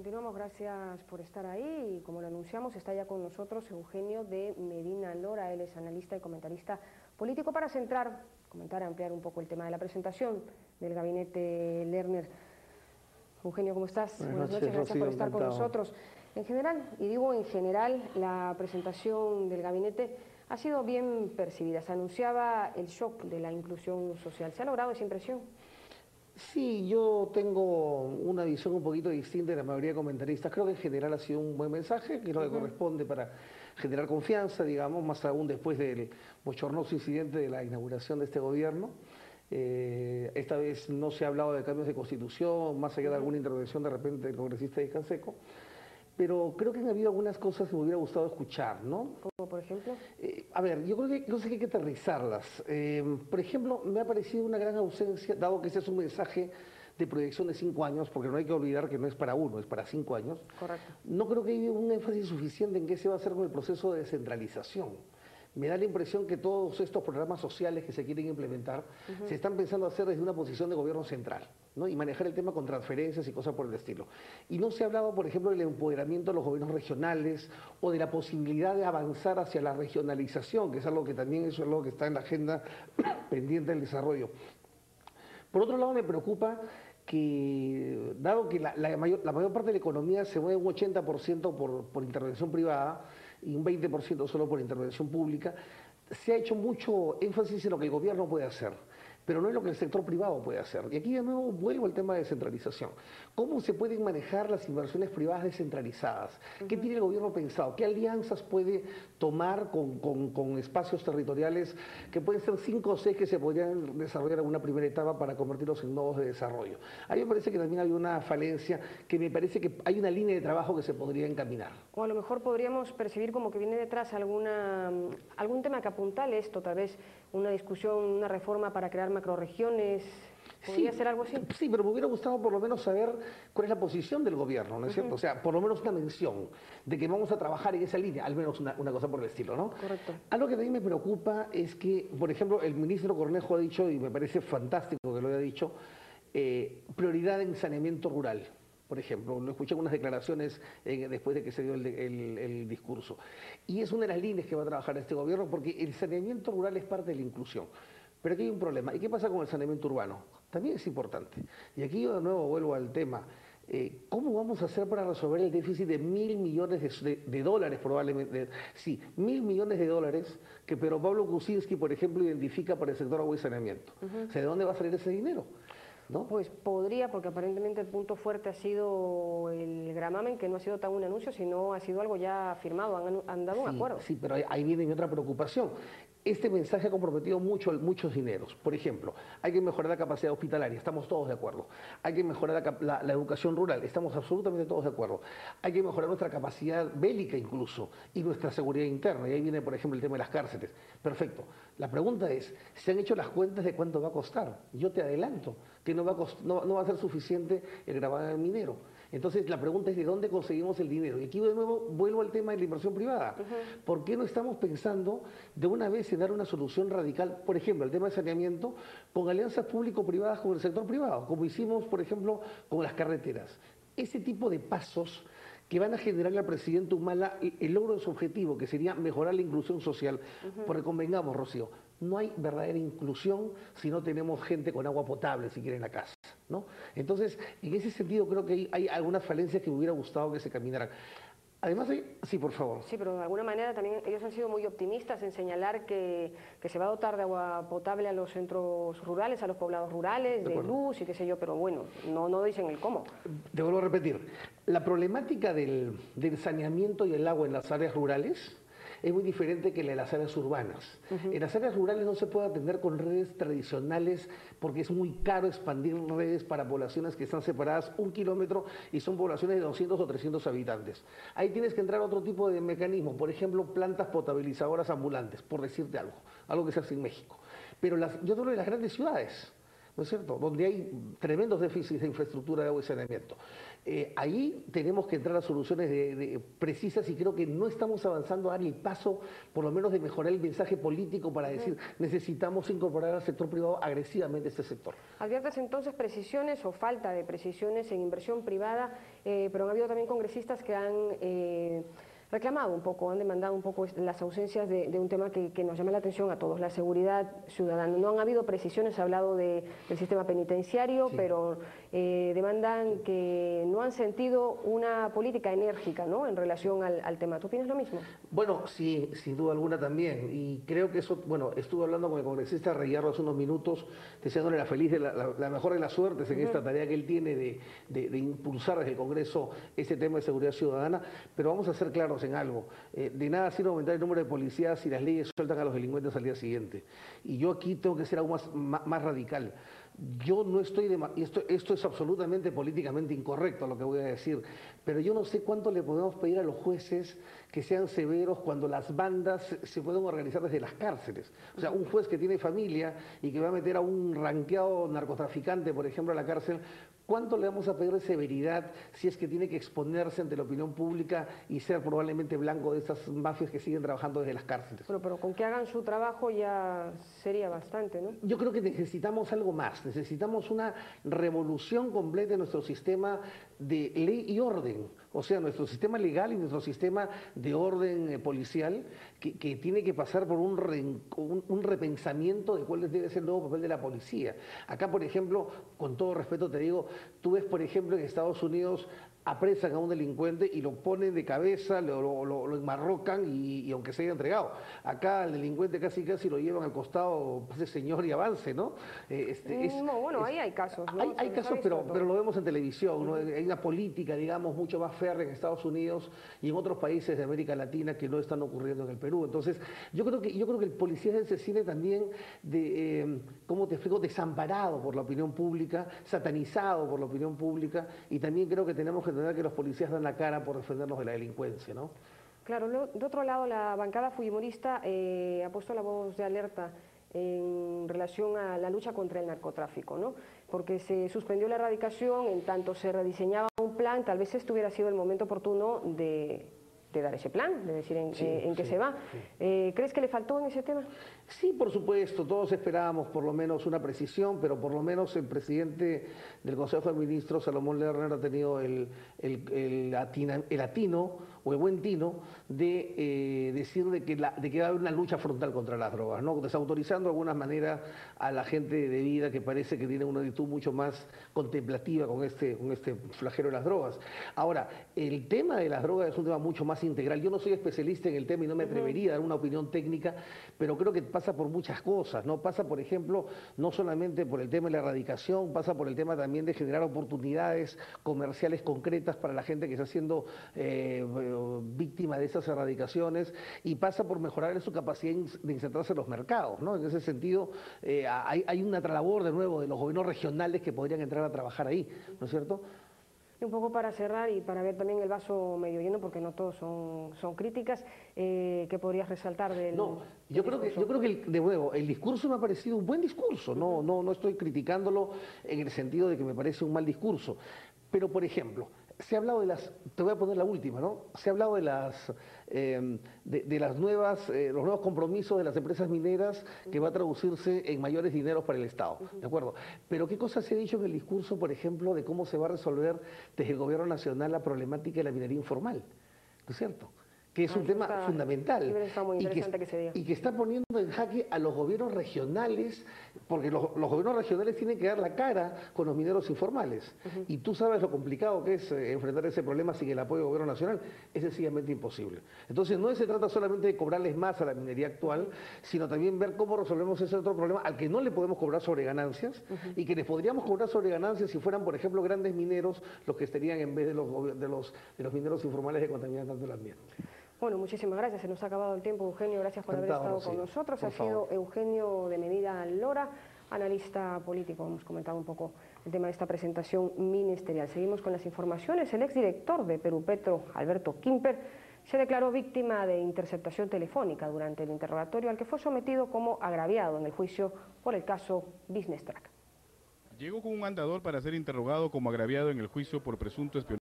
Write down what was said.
Continuamos, gracias por estar ahí y como lo anunciamos está ya con nosotros Eugenio de Medina Lora, él es analista y comentarista político para comentar, ampliar un poco el tema de la presentación del gabinete Lerner. Eugenio, ¿cómo estás? Buenas noches, gracias por estar encantado. con nosotros. En general, y digo en general, la presentación del gabinete ha sido bien percibida. Se anunciaba el shock de la inclusión social. ¿Se ha logrado esa impresión? Sí, yo tengo una visión un poquito distinta de la mayoría de comentaristas. Creo que en general ha sido un buen mensaje, que es lo que corresponde para generar confianza, digamos, más aún después del bochornoso incidente de la inauguración de este gobierno. Esta vez no se ha hablado de cambios de constitución, más allá de alguna intervención de repente del congresista de Canseco, pero creo que han habido algunas cosas que me hubiera gustado escuchar, ¿no? ¿Como por ejemplo? A ver, yo creo que cosas que hay que aterrizarlas. Por ejemplo, me ha parecido una gran ausencia, dado que ese es un mensaje de proyección de 5 años, porque no hay que olvidar que no es para 1, es para 5 años. Correcto. No creo que haya un énfasis suficiente en qué se va a hacer con el proceso de descentralización. Me da la impresión que todos estos programas sociales que se quieren implementar se están pensando hacer desde una posición de gobierno central, ¿no? Y manejar el tema con transferencias y cosas por el estilo. Y no se ha hablado, por ejemplo, del empoderamiento de los gobiernos regionales o de la posibilidad de avanzar hacia la regionalización, que es algo que también es algo que está en la agenda pendiente del desarrollo. Por otro lado, me preocupa que, dado que la mayor parte de la economía se mueve un 80% por intervención privada y un 20% solo por intervención pública, se ha hecho mucho énfasis en lo que el gobierno puede hacer, pero no en lo que el sector privado puede hacer. Y aquí de nuevo vuelvo al tema de descentralización. ¿Cómo se pueden manejar las inversiones privadas descentralizadas? ¿Qué tiene el gobierno pensado? ¿Qué alianzas puede tomar con espacios territoriales que pueden ser 5 o 6 que se podrían desarrollar en una primera etapa para convertirlos en nodos de desarrollo? A mí me parece que también hay una falencia, que me parece que hay una línea de trabajo que se podría encaminar. O a lo mejor podríamos percibir como que viene detrás algún tema que apuntale esto, tal vez una discusión, una reforma para crear macrorregiones. ¿Podría ser algo así? Sí, pero me hubiera gustado por lo menos saber cuál es la posición del gobierno, ¿no es cierto? O sea, por lo menos una mención de que vamos a trabajar en esa línea, al menos una cosa por el estilo, ¿no? Correcto. Algo que también me preocupa es que, por ejemplo, el ministro Cornejo ha dicho, y me parece fantástico que lo haya dicho, prioridad en saneamiento rural. Por ejemplo, lo escuché en unas declaraciones después de que se dio el discurso. Y es una de las líneas que va a trabajar este gobierno porque el saneamiento rural es parte de la inclusión. Pero aquí hay un problema. ¿Y qué pasa con el saneamiento urbano? También es importante. Y aquí yo de nuevo vuelvo al tema. ¿Cómo vamos a hacer para resolver el déficit de 1.000 millones de dólares probablemente? Sí, 1.000 millones de dólares que Pedro Pablo Kuczynski, por ejemplo, identifica para el sector agua y saneamiento. O sea, ¿de dónde va a salir ese dinero? ¿No? Pues podría, porque aparentemente el punto fuerte ha sido el gravamen, que no ha sido tan un anuncio, sino ha sido algo ya firmado, han dado un acuerdo. Sí, pero ahí viene mi otra preocupación. Este mensaje ha comprometido muchos dineros. Por ejemplo, hay que mejorar la capacidad hospitalaria, estamos todos de acuerdo. Hay que mejorar la educación rural, estamos absolutamente todos de acuerdo. Hay que mejorar nuestra capacidad bélica incluso y nuestra seguridad interna. Y ahí viene, por ejemplo, el tema de las cárceles. Perfecto. La pregunta es, ¿se han hecho las cuentas de cuánto va a costar? Yo te adelanto que no va a ser suficiente el gravamen minero. Entonces la pregunta es ¿de dónde conseguimos el dinero? Y aquí de nuevo vuelvo al tema de la inversión privada. ¿Por qué no estamos pensando de una vez en dar una solución radical, por ejemplo, el tema de saneamiento, con alianzas público-privadas con el sector privado, como hicimos, por ejemplo, con las carreteras? Ese tipo de pasos que van a generarle al presidente Humala el logro de su objetivo, que sería mejorar la inclusión social. Porque convengamos, Rocío, no hay verdadera inclusión si no tenemos gente con agua potable, siquiera en la casa, ¿no? Entonces, en ese sentido creo que hay algunas falencias que me hubiera gustado que se caminaran. Además, sí, por favor. Sí, pero de alguna manera también ellos han sido muy optimistas en señalar que se va a dotar de agua potable a los centros rurales, a los poblados rurales, de luz y qué sé yo, pero bueno, no dicen el cómo. Te vuelvo a repetir, la problemática del saneamiento y el agua en las áreas rurales es muy diferente que la de las áreas urbanas. En las áreas rurales no se puede atender con redes tradicionales porque es muy caro expandir redes para poblaciones que están separadas 1 kilómetro y son poblaciones de 200 o 300 habitantes. Ahí tienes que entrar a otro tipo de mecanismo, por ejemplo, plantas potabilizadoras ambulantes, por decirte algo que se hace en México. Pero yo hablo de las grandes ciudades. ¿no es cierto?, donde hay tremendos déficits de infraestructura de agua y saneamiento. Ahí tenemos que entrar a soluciones precisas y creo que no estamos avanzando a dar el paso, por lo menos de mejorar el mensaje político para decir necesitamos incorporar al sector privado agresivamente a este sector. ¿Adviertes entonces precisiones o falta de precisiones en inversión privada? Pero han habido también congresistas que han reclamado un poco, han demandado un poco las ausencias de un tema que nos llama la atención a todos, la seguridad ciudadana. No han habido precisiones, se ha hablado del sistema penitenciario, sí, pero demandan que no han sentido una política enérgica, ¿no?, en relación al tema. ¿Tú opinas lo mismo? Bueno, sí, sin duda alguna también. Y creo que eso, bueno, estuve hablando con el congresista Reyardo hace unos minutos, deseándole la mejor de las suertes en esta tarea que él tiene de impulsar desde el Congreso ese tema de seguridad ciudadana, pero vamos a ser claros en algo. De nada sirve aumentar el número de policías si las leyes sueltan a los delincuentes al día siguiente. Y yo aquí tengo que ser aún más radical. Yo no estoy esto es absolutamente políticamente incorrecto lo que voy a decir, pero yo no sé cuánto le podemos pedir a los jueces que sean severos cuando las bandas se pueden organizar desde las cárceles. O sea, un juez que tiene familia y que va a meter a un ranqueado narcotraficante, por ejemplo, a la cárcel, ¿cuánto le vamos a pedir de severidad si es que tiene que exponerse ante la opinión pública y ser probablemente blanco de esas mafias que siguen trabajando desde las cárceles? Pero con que hagan su trabajo ya sería bastante, ¿no? Yo creo que necesitamos algo más, necesitamos una revolución completa de nuestro sistema de ley y orden, o sea, nuestro sistema legal y nuestro sistema de orden policial, que tiene que pasar por un repensamiento de cuál debe ser el nuevo papel de la policía. Acá, por ejemplo, con todo respeto te digo, tú ves, por ejemplo, en Estados Unidos apresan a un delincuente y lo ponen de cabeza, lo enmarrocan y aunque se haya entregado. Acá al delincuente casi lo llevan al costado, pase señor y avance, ¿no? Ahí hay casos, ¿no? Hay casos, pero lo vemos en televisión, ¿no? Hay una política, digamos, mucho más férrea en Estados Unidos y en otros países de América Latina que no están ocurriendo en el Perú. Entonces, yo creo que el policía se siente también ¿cómo te explico?, desamparado por la opinión pública, satanizado por la opinión pública, y también creo que tenemos que entender que los policías dan la cara por defendernos de la delincuencia, ¿no? Claro, de otro lado, la bancada fujimorista ha puesto la voz de alerta en relación a la lucha contra el narcotráfico, ¿no? Porque se suspendió la erradicación, en tanto se rediseñaba un plan, tal vez este hubiera sido el momento oportuno de dar ese plan, de decir en qué se va. Sí. ¿Crees que le faltó en ese tema? Sí, por supuesto, todos esperábamos por lo menos una precisión, pero por lo menos el presidente del Consejo de Ministros, Salomón Lerner, ha tenido el atino o el buen tino de decir de que va a haber una lucha frontal contra las drogas, ¿no?, desautorizando de alguna manera a la gente de vida que parece que tiene una actitud mucho más contemplativa con este flagelo de las drogas. Ahora, el tema de las drogas es un tema mucho más integral. Yo no soy especialista en el tema y no me atrevería a dar una opinión técnica, pero creo que pasa por muchas cosas, ¿no? Pasa, por ejemplo, no solamente por el tema de la erradicación, pasa por el tema también de generar oportunidades comerciales concretas para la gente que está siendo víctima de esas erradicaciones, y pasa por mejorar su capacidad de insertarse en los mercados, ¿no? En ese sentido, hay una labor de nuevo de los gobiernos regionales que podrían entrar a trabajar ahí, ¿no es cierto? Un poco para cerrar y para ver también el vaso medio lleno, porque no todos son críticas, ¿qué podrías resaltar del yo creo que de nuevo, el discurso me ha parecido un buen discurso, no estoy criticándolo en el sentido de que me parece un mal discurso, pero por ejemplo, se ha hablado te voy a poner la última, ¿no? Se ha hablado de los nuevos compromisos de las empresas mineras, que va a traducirse en mayores dineros para el Estado, ¿de acuerdo? Pero ¿qué cosas se ha dicho en el discurso, por ejemplo, de cómo se va a resolver desde el gobierno nacional la problemática de la minería informal? ¿No es cierto? Que es un tema fundamental y que está poniendo en jaque a los gobiernos regionales, porque los gobiernos regionales tienen que dar la cara con los mineros informales. Y tú sabes lo complicado que es enfrentar ese problema sin el apoyo del gobierno nacional. Es sencillamente imposible. Entonces no se trata solamente de cobrarles más a la minería actual, sino también ver cómo resolvemos ese otro problema al que no le podemos cobrar sobre ganancias y que les podríamos cobrar sobre ganancias si fueran, por ejemplo, grandes mineros los que estarían en vez de los mineros informales que contaminan tanto el ambiente. Bueno, muchísimas gracias. Se nos ha acabado el tiempo, Eugenio. Gracias por haber estado con nosotros. Ha sido Eugenio de Medina Lora, analista político. Hemos comentado un poco el tema de esta presentación ministerial. Seguimos con las informaciones. El exdirector de Perupetro, Alberto Quimper, se declaró víctima de interceptación telefónica durante el interrogatorio al que fue sometido como agraviado en el juicio por el caso Business Track. Llegó con un andador para ser interrogado como agraviado en el juicio por presunto espionaje.